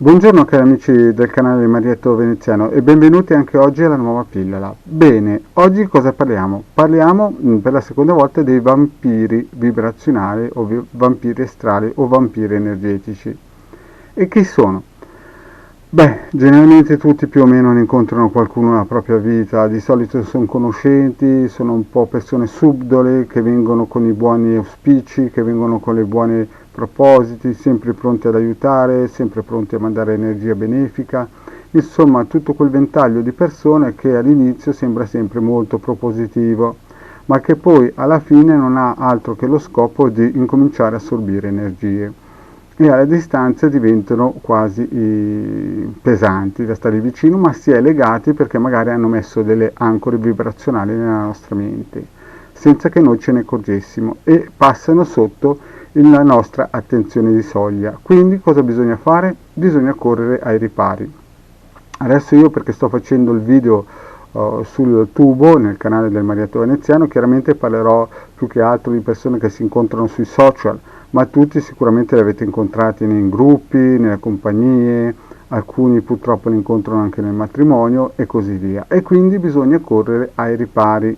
Buongiorno cari amici del canale di Marietto Veneziano e benvenuti anche oggi alla nuova pillola. Bene, oggi cosa parliamo? Parliamo per la seconda volta dei vampiri vibrazionali o vampiri astrali o vampiri energetici. E chi sono? Beh, generalmente tutti più o meno ne incontrano qualcuno nella propria vita, di solito sono conoscenti, sono un po' persone subdole che vengono con i buoni auspici, che vengono con le buone propositi, sempre pronti ad aiutare, sempre pronti a mandare energia benefica, insomma tutto quel ventaglio di persone che all'inizio sembra sempre molto propositivo, ma che poi alla fine non ha altro che lo scopo di incominciare a assorbire energie e alla distanza diventano quasi pesanti da stare vicino, ma si è legati perché magari hanno messo delle ancore vibrazionali nella nostra mente, senza che noi ce ne accorgessimo, e passano sotto la nostra attenzione di soglia. Quindi cosa bisogna fare? Bisogna correre ai ripari. Adesso io, perché sto facendo il video sul tubo nel canale del Marietto Veneziano, chiaramente parlerò più che altro di persone che si incontrano sui social, ma tutti sicuramente li avete incontrati nei gruppi, nelle compagnie, alcuni purtroppo li incontrano anche nel matrimonio e così via, e quindi bisogna correre ai ripari.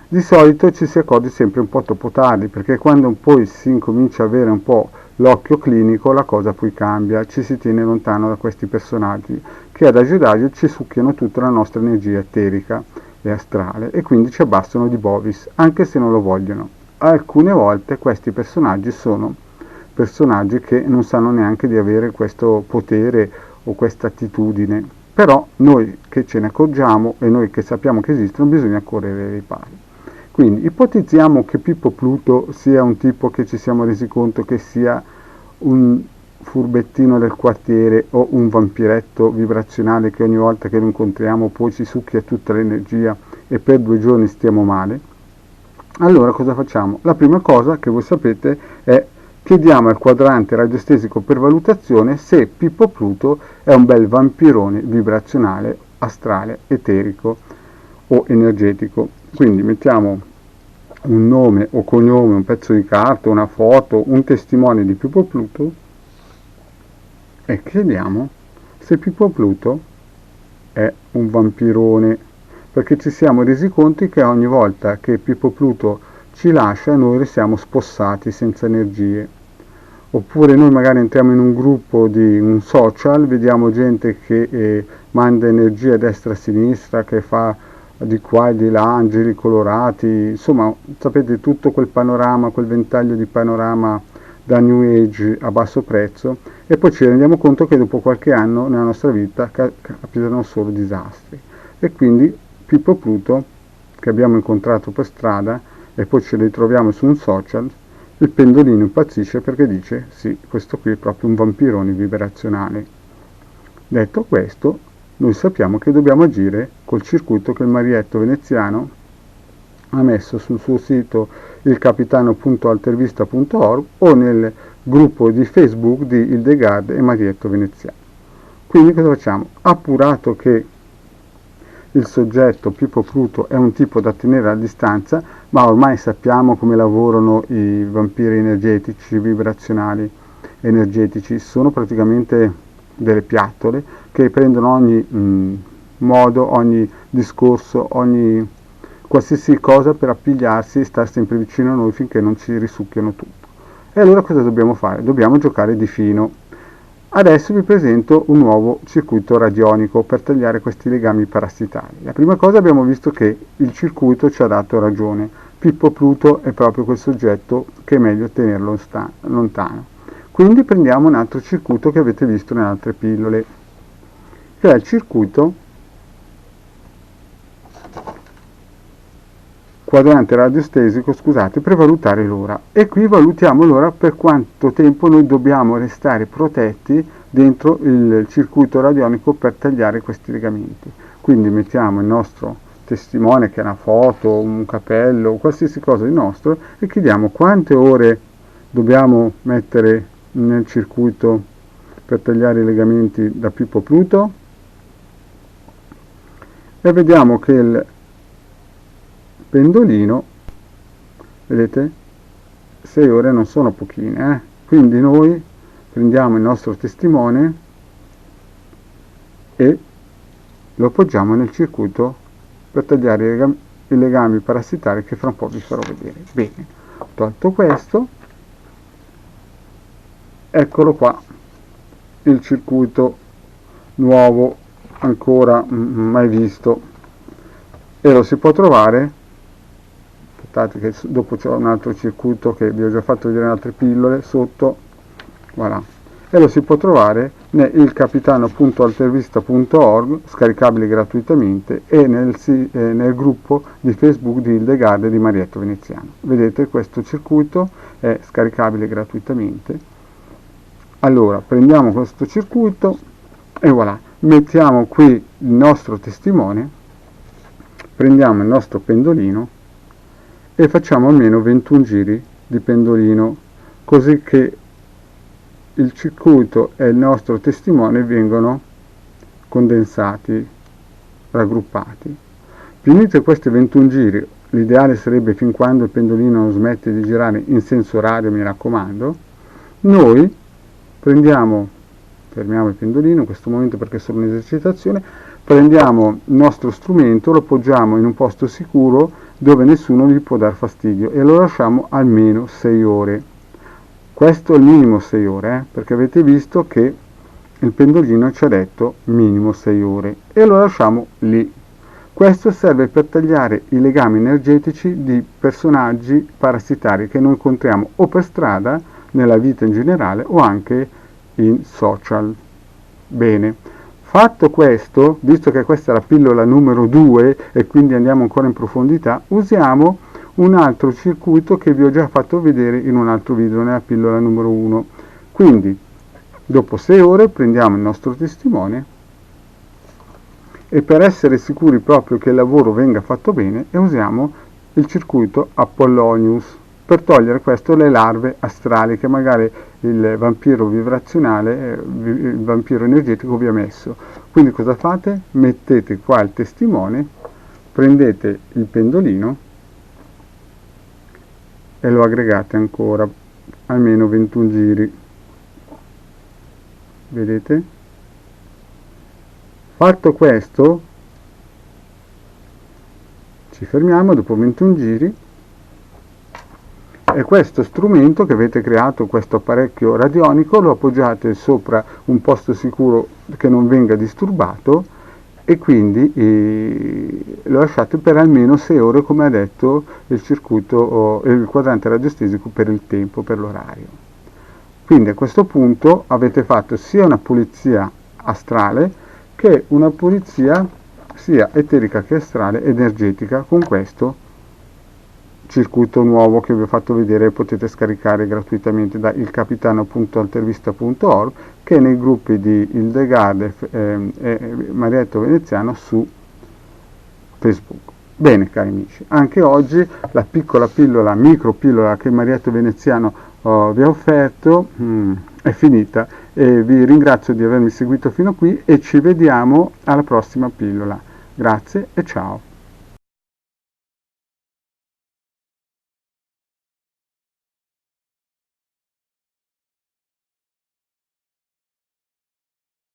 Di solito ci si accorge sempre un po' troppo tardi, perché quando poi si incomincia a avere un po' l'occhio clinico, la cosa poi cambia, ci si tiene lontano da questi personaggi che adagio ci succhiano tutta la nostra energia eterica e astrale e quindi ci abbassano di bovis, anche se non lo vogliono. Alcune volte questi personaggi sono personaggi che non sanno neanche di avere questo potere o questa attitudine, però noi che ce ne accorgiamo e noi che sappiamo che esistono bisogna correre ai ripari. Quindi ipotizziamo che Pippo Pluto sia un tipo che ci siamo resi conto che sia un furbettino del quartiere o un vampiretto vibrazionale che ogni volta che lo incontriamo poi ci succhia tutta l'energia e per 2 giorni stiamo male. Allora cosa facciamo? La prima cosa che voi sapete è chiediamo al quadrante radiostesico per valutazione se Pippo Pluto è un bel vampirone vibrazionale, astrale, eterico o energetico. Quindi mettiamo un nome o cognome, un pezzo di carta, una foto, un testimone di Pippo Pluto e chiediamo se Pippo Pluto è un vampirone, perché ci siamo resi conto che ogni volta che Pippo Pluto ci lascia noi restiamo spossati senza energie. Oppure noi magari entriamo in un gruppo di un social, vediamo gente che manda energia a destra e a sinistra, che fa di qua e di là, angeli colorati, insomma sapete tutto quel panorama, quel ventaglio di panorama da New Age a basso prezzo, e poi ci rendiamo conto che dopo qualche anno nella nostra vita capitano solo disastri. E quindi Pippo Pluto, che abbiamo incontrato per strada e poi ce li ritroviamo su un social, il pendolino impazzisce perché dice sì, questo qui è proprio un vampirone vibrazionale. Detto questo, noi sappiamo che dobbiamo agire col circuito che il Marietto Veneziano ha messo sul suo sito ilcapitano.altervista.org o nel gruppo di Facebook di Hildegard e Marietto Veneziano. Quindi cosa facciamo? Appurato che il soggetto Pippo Pluto è un tipo da tenere a distanza, ma ormai sappiamo come lavorano i vampiri energetici, vibrazionali energetici, sono praticamente delle piattole che prendono ogni modo, ogni discorso, ogni qualsiasi cosa per appigliarsi e stare sempre vicino a noi finché non ci risucchiano tutto. E allora cosa dobbiamo fare? Dobbiamo giocare di fino. Adesso vi presento un nuovo circuito radionico per tagliare questi legami parassitari. La prima cosa, abbiamo visto che il circuito ci ha dato ragione. Pippo Pluto è proprio quel soggetto che è meglio tenerlo lontano. Quindi prendiamo un altro circuito che avete visto nelle altre pillole, che è il circuito quadrante radiostesico, scusate, per valutare l'ora. E qui valutiamo l'ora per quanto tempo noi dobbiamo restare protetti dentro il circuito radionico per tagliare questi legamenti. Quindi mettiamo il nostro testimone, che è una foto, un capello, qualsiasi cosa di nostro, e chiediamo quante ore dobbiamo mettere nel circuito per tagliare i legamenti da Pippo Pluto, e vediamo che il pendolino, vedete, 6 ore non sono pochine, quindi noi prendiamo il nostro testimone e lo appoggiamo nel circuito per tagliare i legami parassitari che fra un po' vi farò vedere. Bene, tolto questo, eccolo qua, il circuito nuovo, ancora mai visto, e lo si può trovare, aspettate che dopo c'è un altro circuito che vi ho già fatto vedere in altre pillole sotto, voilà, e lo si può trovare nel capitano.altervista.org, scaricabile gratuitamente, e nel gruppo di Facebook di Hildegarda e di Marietto Veneziano. Vedete, questo circuito è scaricabile gratuitamente. Allora, prendiamo questo circuito e voilà, mettiamo qui il nostro testimone, prendiamo il nostro pendolino e facciamo almeno 21 giri di pendolino, così che il circuito e il nostro testimone vengono condensati, raggruppati. Finite questi 21 giri, l'ideale sarebbe fin quando il pendolino non smette di girare in senso orario, mi raccomando, noi fermiamo il pendolino in questo momento perché è solo un'esercitazione, prendiamo il nostro strumento, lo poggiamo in un posto sicuro dove nessuno gli può dar fastidio e lo lasciamo almeno 6 ore. Questo è il minimo 6 ore, perché avete visto che il pendolino ci ha detto minimo 6 ore e lo lasciamo lì. Questo serve per tagliare i legami energetici di personaggi parassitari che noi incontriamo o per strada, nella vita in generale, o anche in social. Bene, fatto questo, visto che questa è la pillola numero 2 e quindi andiamo ancora in profondità, usiamo un altro circuito che vi ho già fatto vedere in un altro video nella pillola numero 1. Quindi dopo 6 ore prendiamo il nostro testimone e per essere sicuri proprio che il lavoro venga fatto bene usiamo il circuito Apollonius per togliere questo le larve astrali che magari il vampiro vibrazionale, il vampiro energetico vi ha messo. Quindi cosa fate? Mettete qua il testimone, prendete il pendolino e lo aggregate ancora almeno 21 giri. Vedete? Fatto questo, ci fermiamo dopo 21 giri e questo strumento che avete creato, questo apparecchio radionico, lo appoggiate sopra un posto sicuro che non venga disturbato e quindi lo lasciate per almeno 6 ore, come ha detto il circuito, il quadrante radiostesico, per il tempo, per l'orario. Quindi a questo punto avete fatto sia una pulizia astrale che una pulizia sia eterica che astrale energetica con questo circuito nuovo che vi ho fatto vedere, potete scaricare gratuitamente da ilcapitano.altervista.org, che è nei gruppi di Hildegarda e Marietto Veneziano su Facebook. Bene cari amici, anche oggi la piccola pillola, micro pillola che Marietto Veneziano vi ha offerto è finita e vi ringrazio di avermi seguito fino a qui e ci vediamo alla prossima pillola. Grazie e ciao.